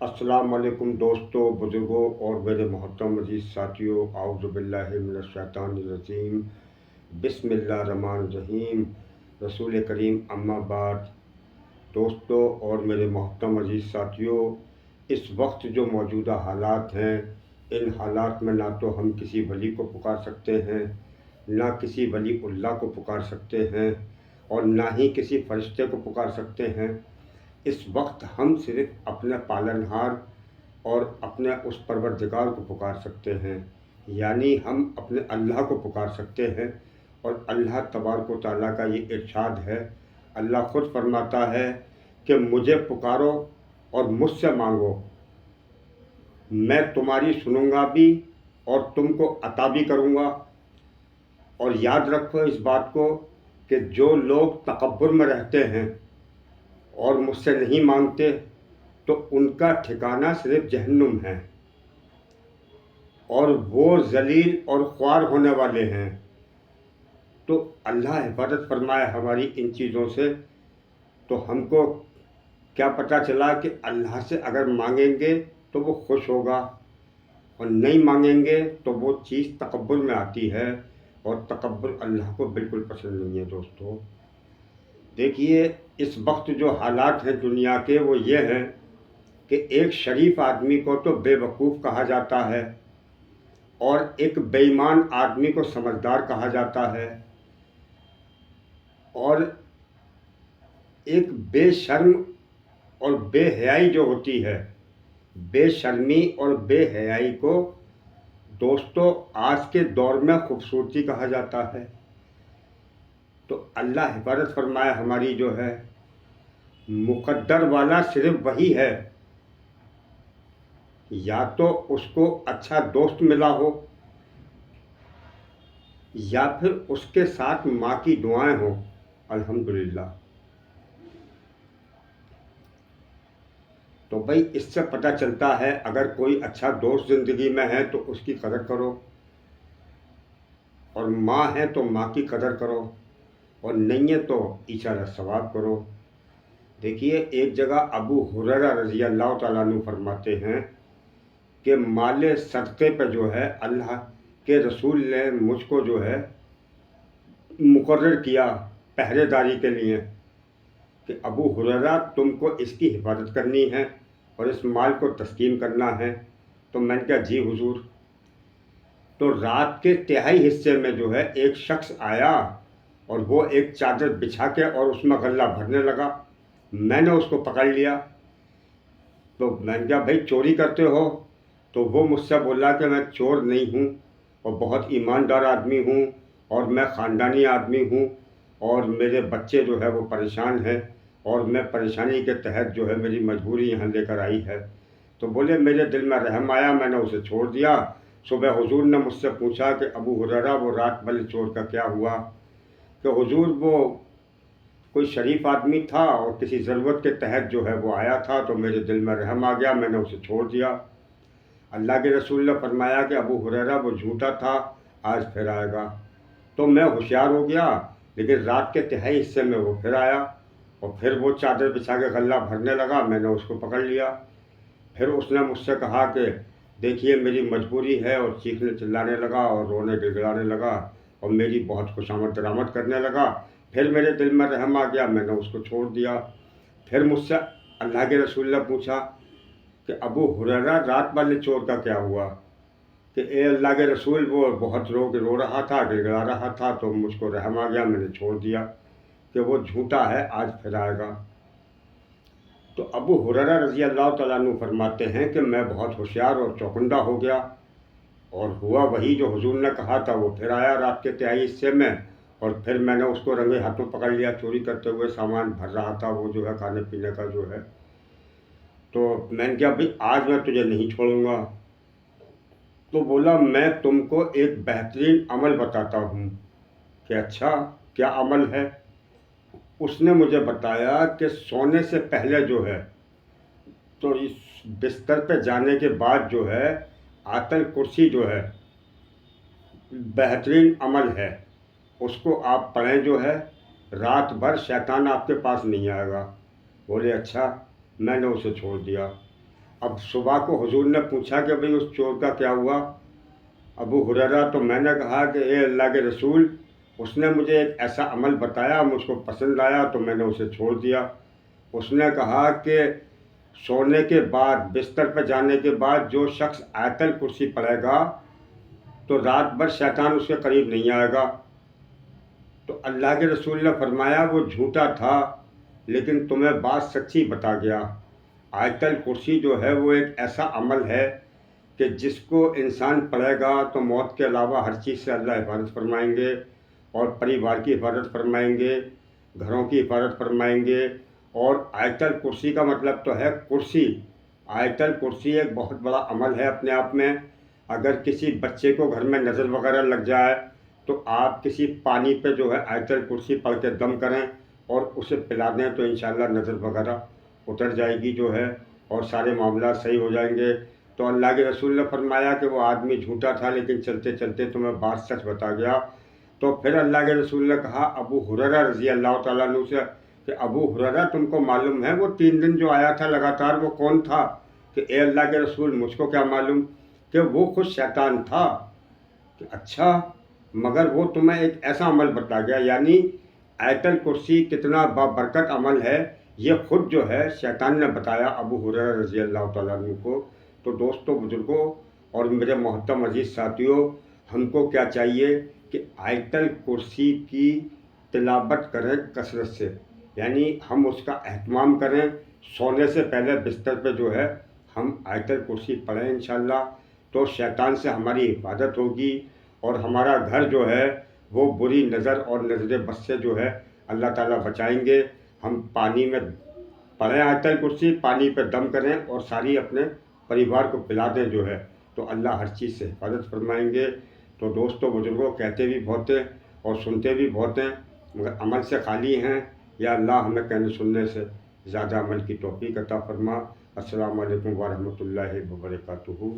अस्सलाम वालेकुम दोस्तों, बुज़ुर्गों और मेरे मोहतरम अज़ीज़ साथियों। आऊज़ु बिल्लाहि मिनश शैतानिर रजीम। बिस्मिल्लाहिर रहमानिर रहीम। रसूल करीम अम्मा बाद। दोस्तों और मेरे मोहतरम अज़ीज़ साथियों, इस वक्त जो मौजूदा हालात हैं, इन हालात में ना तो हम किसी वली को पुकार सकते हैं, ना किसी वली उल्लाह को पुकार सकते हैं, और ना ही किसी फरिश्ते को पुकार सकते हैं। इस वक्त हम सिर्फ़ अपने पालनहार और अपने उस परवरदिगार को पुकार सकते हैं, यानी हम अपने अल्लाह को पुकार सकते हैं। और अल्लाह तबारक व तआला का ये इरशाद है, अल्लाह ख़ुद फरमाता है कि मुझे पुकारो और मुझसे मांगो, मैं तुम्हारी सुनूंगा भी और तुमको अता भी करूँगा। और याद रखो इस बात को कि जो लोग तकब्बुर में रहते हैं और मुझसे नहीं मांगते, तो उनका ठिकाना सिर्फ जहन्नुम है, और वो जलील और ख्वार होने वाले हैं। तो अल्लाह हिफाजत फरमाए हमारी इन चीज़ों से। तो हमको क्या पता चला कि अल्लाह से अगर मांगेंगे तो वो खुश होगा, और नहीं मांगेंगे तो वो चीज़ तकब्बुर में आती है, और तकब्बुर अल्लाह को बिल्कुल पसंद नहीं है। दोस्तों देखिए, इस वक्त जो हालात हैं दुनिया के, वो ये हैं कि एक शरीफ आदमी को तो बेवकूफ़ कहा जाता है, और एक बेईमान आदमी को समझदार कहा जाता है, और एक बेशर्म और बेहयाई जो होती है, बेशर्मी और बेहयाई को दोस्तों आज के दौर में खूबसूरती कहा जाता है। तो अल्लाह हिफाजत फरमाए हमारी जो है, मुक़द्दर वाला सिर्फ वही है, या तो उसको अच्छा दोस्त मिला हो, या फिर उसके साथ माँ की दुआएं हों। अल्हम्दुलिल्लाह। तो भाई इससे पता चलता है, अगर कोई अच्छा दोस्त ज़िंदगी में है तो उसकी कदर करो, और माँ है तो माँ की कदर करो, और नहीं है तो ईशारा सवाब करो। देखिए, एक जगह अबू हुरैरा रज़ी अल्लाह ताला अन्हु फरमाते हैं कि माले सदक़े पे जो है अल्लाह के रसूल ने मुझको जो है मुकर्रर किया पहरेदारी के लिए, कि अबू हुरैरा तुमको इसकी हिफाजत करनी है और इस माल को तस्कीम करना है। तो मैंने कहा जी हुजूर। तो रात के तिहाई हिस्से में जो है एक शख्स आया, और वो एक चादर बिछा के और उसमें गल्ला भरने लगा। मैंने उसको पकड़ लिया। तो मैंने कहा भाई चोरी करते हो? तो वो मुझसे बोला कि मैं चोर नहीं हूँ, और बहुत ईमानदार आदमी हूँ, और मैं ख़ानदानी आदमी हूँ, और मेरे बच्चे जो है वो परेशान हैं, और मैं परेशानी के तहत जो है मेरी मजबूरी यहाँ लेकर आई है। तो बोले मेरे दिल में रहम आया, मैंने उसे छोड़ दिया। सुबह हुजूर ने मुझसे पूछा कि अबू हुरैरा वो रात वाले चोर का क्या हुआ? कि हुजूर वो कोई शरीफ आदमी था, और किसी ज़रूरत के तहत जो है वो आया था, तो मेरे दिल में रहम आ गया, मैंने उसे छोड़ दिया। अल्लाह के रसूल ने फरमाया कि अबू हुरैरा वो झूठा था, आज फिर आएगा। तो मैं होशियार हो गया, लेकिन रात के तिहाई हिस्से में वो फिर आया, और फिर वो चादर बिछा के गल्ला भरने लगा। मैंने उसको पकड़ लिया। फिर उसने मुझसे कहा कि देखिए मेरी मजबूरी है, और चीखने चिल्लाने लगा और रोने गिड़गिड़ाने लगा, और मेरी बहुत खुशामद दरामद करने लगा। फिर मेरे दिल में रहम आ गया, मैंने उसको छोड़ दिया। फिर मुझसे अल्लाह के रसूल ने पूछा कि अबू हुरैरा रात वाले चोर का क्या हुआ? कि ए अल्लाह के रसूल वो बहुत रो रहा था, गिड़गिड़ा रहा था, तो मुझको रहम आ गया, मैंने छोड़ दिया, कि वो झूठा है, आज फिर आएगा। तो अबू हुरैरा रज़ी अल्लाह तआला अन्हु फरमाते हैं कि मैं बहुत होशियार और चौकन्ना हो गया, और हुआ वही जो हुजूर ने कहा था। वो फिर आया रात के तिहाई हिस्से में, और फिर मैंने उसको रंगे हाथों पकड़ लिया, चोरी करते हुए सामान भर रहा था वो जो है खाने पीने का जो है। तो मैंने कहा भाई आज मैं तुझे नहीं छोड़ूंगा। तो बोला मैं तुमको एक बेहतरीन अमल बताता हूँ। कि अच्छा, क्या अमल है? उसने मुझे बताया कि सोने से पहले जो है, तो इस बिस्तर पे जाने के बाद जो है आतल कुर्सी जो है बेहतरीन अमल है, उसको आप पढ़ें जो है, रात भर शैतान आपके पास नहीं आएगा। बोले अच्छा। मैंने उसे छोड़ दिया। अब सुबह को हुजूर ने पूछा कि भाई उस चोर का क्या हुआ अबू हुरैरा, तो मैंने कहा कि ए अल्लाह के रसूल, उसने मुझे एक ऐसा अमल बताया, मुझको पसंद आया तो मैंने उसे छोड़ दिया। उसने कहा कि सोने के बाद, बिस्तर पर जाने के बाद जो शख्स आयतल कुर्सी पढ़ेगा तो रात भर शैतान उसके करीब नहीं आएगा। तो अल्लाह के रसूल ने फरमाया वो झूठा था, लेकिन तुम्हें बात सच्ची बता गया। आयतल कुर्सी जो है वो एक ऐसा अमल है कि जिसको इंसान पढ़ेगा तो मौत के अलावा हर चीज़ से अल्लाह हिफाजत फरमाएंगे, और परिवार की हिफाजत फरमाएंगे, घरों की हिफाजत फरमाएंगे। और आयतल कुर्सी का मतलब तो है कुर्सी। आयतल कुर्सी एक बहुत बड़ा अमल है अपने आप में। अगर किसी बच्चे को घर में नज़र वगैरह लग जाए तो आप किसी पानी पे जो है आयतल कुर्सी पढ़ के दम करें और उसे पिला दें तो इंशाल्लाह नज़र वगैरह उतर जाएगी जो है, और सारे मामला सही हो जाएंगे। तो अल्लाह के रसूल ने फरमाया कि वो आदमी झूठा था, लेकिन चलते चलते तुम्हें बात सच बता गया। तो फिर अल्लाह के रसूल ने कहा अबू हुरैरा रज़ी अल्लाह ताला अन्हु से कि अबू हुरैरा, तुमको मालूम है वो 3 दिन जो आया था लगातार वो कौन था? कि ए अल्लाह के रसूल, मुझको क्या मालूम, कि वो खुद शैतान था। कि अच्छा, मगर वो तुम्हें एक ऐसा अमल बता गया, यानी आयतल कुर्सी कितना बाबरकत अमल है, ये खुद जो है शैतान ने बताया अबू हुरैरा रज़ी अल्लाह तआला अन्हु को। तो दोस्तों, बुजुर्गों और मेरे मोहतरम अजीज़ साथियों, हमको क्या चाहिए कि आयतल कुर्सी की तिलावत करें कसरत से, यानी हम उसका एहतमाम करें। सोने से पहले बिस्तर पे जो है हम आयतल कुर्सी पढ़ें इंशाल्लाह, तो शैतान से हमारी हिफाजत होगी और हमारा घर जो है वो बुरी नज़र और नज़र बद से जो है अल्लाह ताला बचाएंगे। हम पानी में पढ़ें आयतल कुर्सी, पानी पे दम करें और सारी अपने परिवार को पिला दें जो है, तो अल्लाह हर चीज़ से हिफाजत फरमाएंगे। तो दोस्तों बुजुर्गों, कहते भी बहुत हैं और सुनते भी बहुत हैं, मगर अमल से खाली हैं। या अल्लाह हमें कहने सुनने से ज़्यादा अमल की तौफीक अता फरमा। अस्सलामु अलैकुम व रहमतुल्लाहि व बरकातुहू।